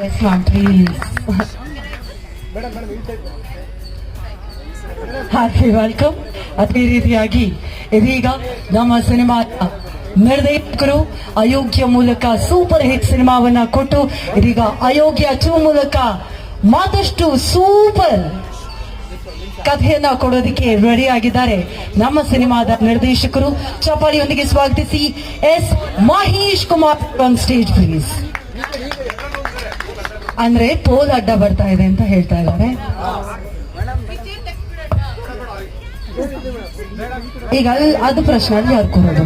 Yes, ma'am, please. Hearty welcome. ಅದೇ ರೀತಿಯಾಗಿ ಇದೀಗ ನಮ್ಮ ಸಿನಿಮಾದ ನಿರ್ದೇಶಕರು ಅಯೋಗ್ಯ ಮೂಲಕ ಸೂಪರ್ ಹಿಟ್ ಸಿನಿಮಾವನ್ನ ಕೊಟ್ಟು ಇದೀಗ ಅಯೋಗ್ಯ 2 ಮೂಲಕ ಮತ್ತಷ್ಟು ಸೂಪರ್ ಕಥೆಯನ್ನ ಕೊಡೋದಕ್ಕೆ ರೆಡಿ ಆಗಿದ್ದಾರೆ ನಮ್ಮ ಸಿನಿಮಾದ ನಿರ್ದೇಶಕರು. ಚಪ್ಪಾಳಿಯೊಂದಿಗೆ ಸ್ವಾಗತಿಸಿ S Mahesh Kumar on stage please. ಅಂದ್ರೆ ಪೋಲ್ ಅಡ್ಡ ಬರ್ತಾ ಇದೆ ಅಂತ ಹೇಳ್ತಾ ಇದ್ದಾರೆ. ಈಗ ಅದು ಪ್ರಶ್ನೆ ಅಲ್ಲಿ ಯಾರು ಕೊಡೋದು?